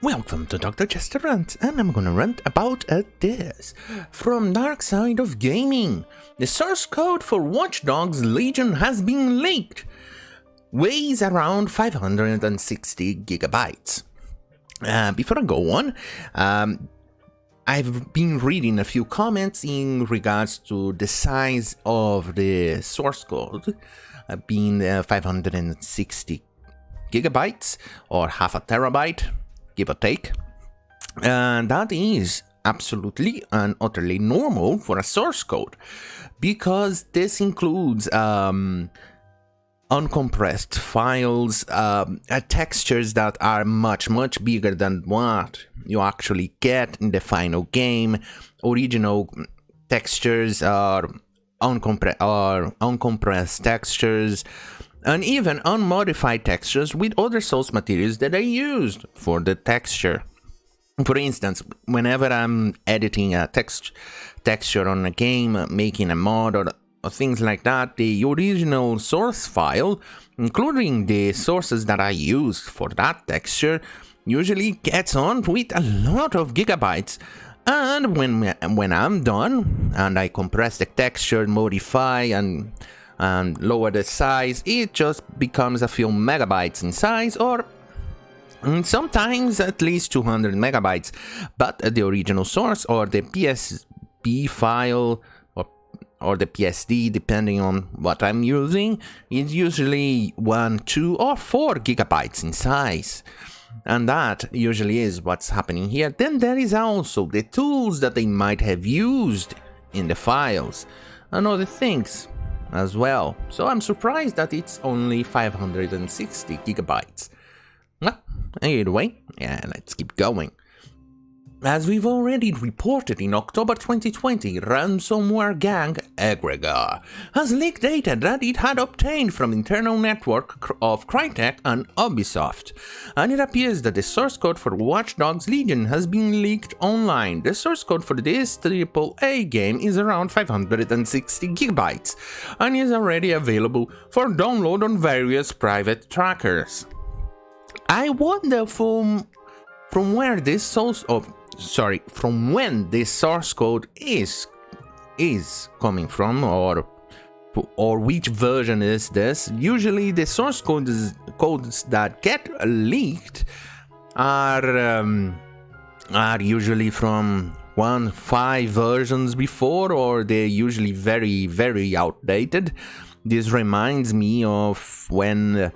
Welcome to Dr. Jester Rant, and I'm gonna rant about this. From Dark Side of Gaming, the source code for Watch Dogs Legion has been leaked. Weighs around 560 gigabytes. Before I go on, I've been reading a few comments in regards to the size of the source code being 560 gigabytes or half a terabyte, give or take. And that is absolutely and utterly normal for a source code, because this includes uncompressed files, textures that are much bigger than what you actually get in the final game. Original textures are uncompressed textures, and even unmodified textures with other source materials that I used for the texture. For instance, whenever I'm editing a texture on a game, making a mod or things like that, the original source file, including the sources that I used for that texture, usually gets on with a lot of gigabytes. And when I'm done and I compress the texture, modify and lower the size, it just becomes a few megabytes in size, or sometimes at least 200 megabytes. But the original source, or the PSB file, or the PSD, depending on what I'm using, is usually 1, 2, or 4 gigabytes in size. And that usually is what's happening here. Then there is also the tools that they might have used in the files and other things as well. So I'm surprised that it's only 560 gigabytes. Well, either way, yeah, let's keep going. As we've already reported, in October 2020, ransomware gang Egregor has leaked data that it had obtained from internal network of Crytek and Ubisoft, and it appears that the source code for Watch Dogs Legion has been leaked online. The source code for this AAA game is around 560 gigabytes and is already available for download on various private trackers. I wonder from when this source code is coming from, or which version is this. Usually the source codes that get leaked are usually from 1.5 versions before, or they're usually very outdated. This reminds me of when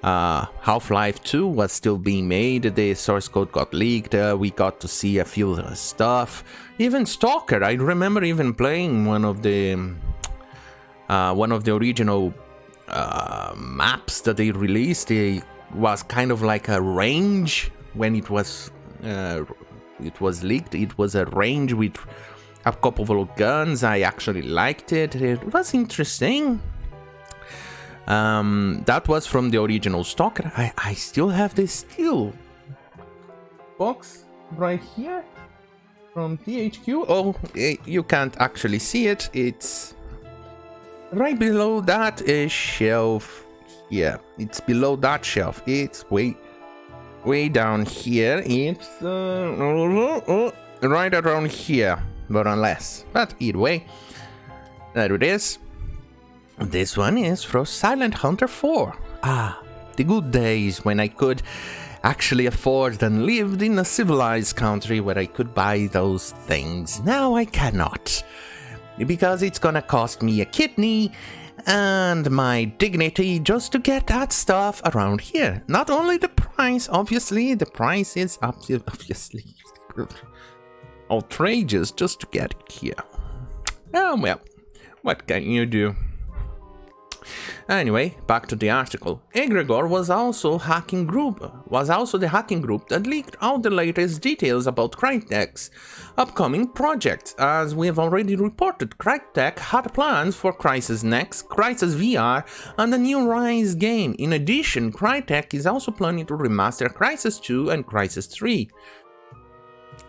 Half-Life 2 was still being made. The source code got leaked. We got to see a few stuff. Even Stalker, I remember even playing one of the original maps that they released. It was kind of like a range when it was leaked. It was a range with a couple of guns. I actually liked it. It was interesting. That was from the original Stalker. I still have this steel box right here from THQ. Oh, you can't actually see it. It's right below that shelf. Yeah, it's below that shelf. It's way down here. It's right around here, more or less. But either way, there it is. This one is from Silent Hunter 4. The good days when I could actually afford and lived in a civilized country where I could buy those things. Now I cannot, because it's gonna cost me a kidney and my dignity just to get that stuff around here. Not only the price, obviously, the price is obviously outrageous just to get it here. Oh well, what can you do? Anyway, back to the article. Egregor was also the hacking group that leaked out the latest details about Crytek's upcoming projects. As we have already reported, Crytek had plans for Crysis Next, Crysis VR, and a new Rise game. In addition, Crytek is also planning to remaster Crysis 2 and Crysis 3.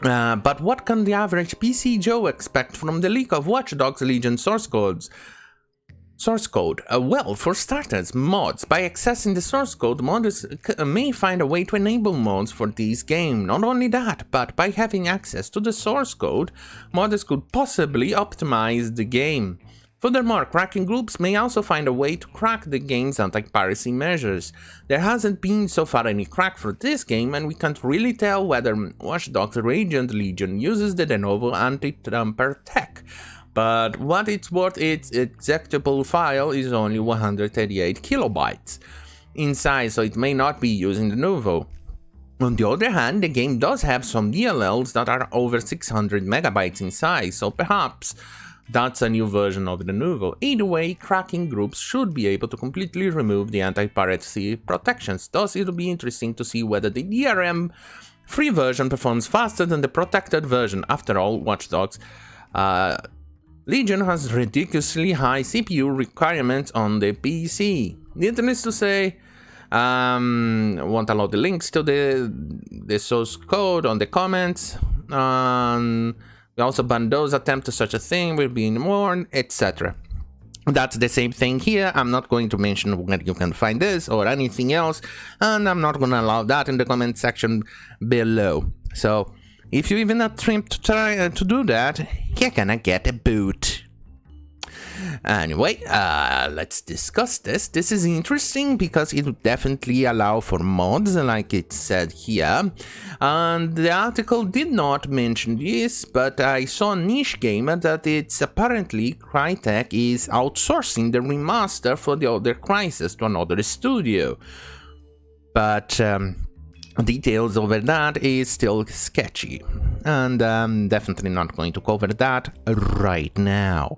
But what can the average PC Joe expect from the leak of Watch Dogs Legion source codes? Source code. Well, for starters, mods. By accessing the source code, modders may find a way to enable mods for this game. Not only that, but by having access to the source code, modders could possibly optimize the game. Furthermore, cracking groups may also find a way to crack the game's anti-piracy measures. There hasn't been so far any crack for this game, and we can't really tell whether Watch Dogs Radiant Legion uses the de novo anti-tamper tech. But what it's worth, its executable file is only 138 kilobytes in size, so it may not be using the Nuvo. On the other hand, the game does have some DLLs that are over 600 megabytes in size, so perhaps that's a new version of the Nuvo. Either way, cracking groups should be able to completely remove the anti-piracy protections, thus it'll be interesting to see whether the DRM free version performs faster than the protected version. After all, Watch Dogs Legion has ridiculously high CPU requirements on the PC. Needless to say, won't allow the links to the source code on the comments. We also ban those attempts to such a thing, will be warned, etc. That's the same thing here. I'm not going to mention where you can find this or anything else, and I'm not going to allow that in the comment section below. So, if you even attempt to try to do that, you're gonna get a boot. Anyway, let's discuss this. This is interesting because it would definitely allow for mods, like it said here. And the article did not mention this, but I saw a niche gamer that it's apparently Crytek is outsourcing the remaster for the other Crysis to another studio. But details over that is still sketchy, and I'm definitely not going to cover that right now.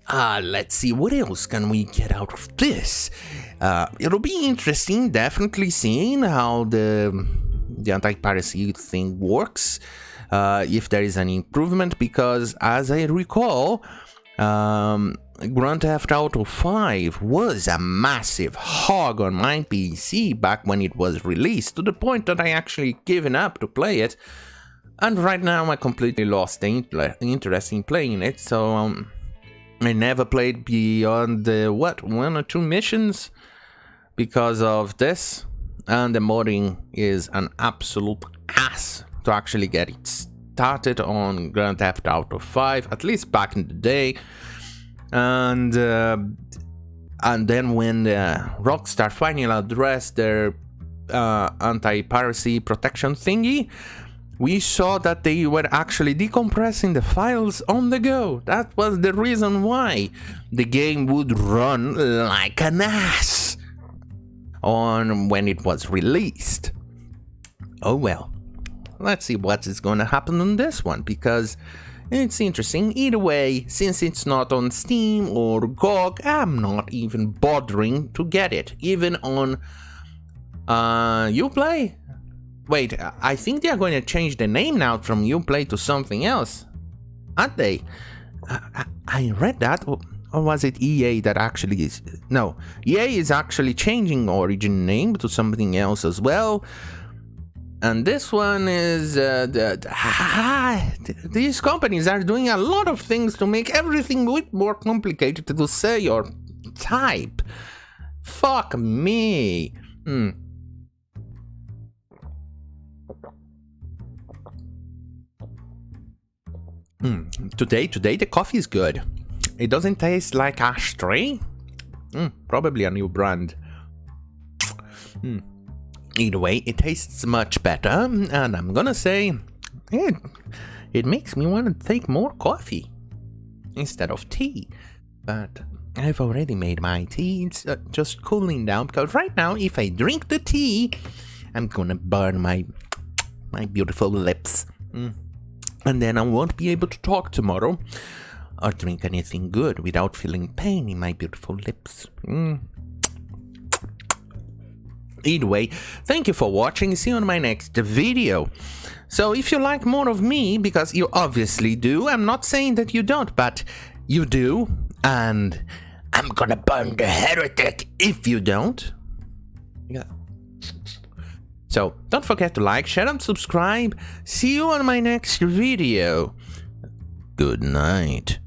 Let's see, what else can we get out of this? It'll be interesting, definitely seeing how the anti-piracy thing works, if there is any improvement, because as I recall, Grand Theft Auto 5 was a massive hog on my PC back when it was released, to the point that I actually given up to play it, and right now I completely lost the interest in playing it, so I never played beyond the, 1 or 2 missions because of this, and the modding is an absolute ass to actually get it started on Grand Theft Auto 5, at least back in the day. And then when Rockstar finally addressed their anti-piracy protection thingy, we saw that they were actually decompressing the files on the go. That was the reason why the game would run like an ass on when it was released. Oh well, let's see what is going to happen on this one, because it's interesting. Either way, since it's not on Steam or GOG, I'm not even bothering to get it. Even on Uplay. Wait, I think they are going to change the name now from Uplay to something else, aren't they? I read that, or was it EA that actually is? No, EA is actually changing Origin name to something else as well. And this one is, these companies are doing a lot of things to make everything a bit more complicated to say or type. Fuck me. Today the coffee is good. It doesn't taste like ashtray. Probably a new brand. Either way, it tastes much better, and I'm gonna say it makes me want to take more coffee instead of tea. But I've already made my tea. It's just cooling down, because right now if I drink the tea, I'm gonna burn my beautiful lips. And then I won't be able to talk tomorrow or drink anything good without feeling pain in my beautiful lips. Either way, thank you for watching. See you on my next video. So if you like more of me, because you obviously do, I'm not saying that you don't, but you do, and I'm gonna burn the heretic if you don't. Yeah. So don't forget to like, share, and subscribe. See you on my next video. Good night.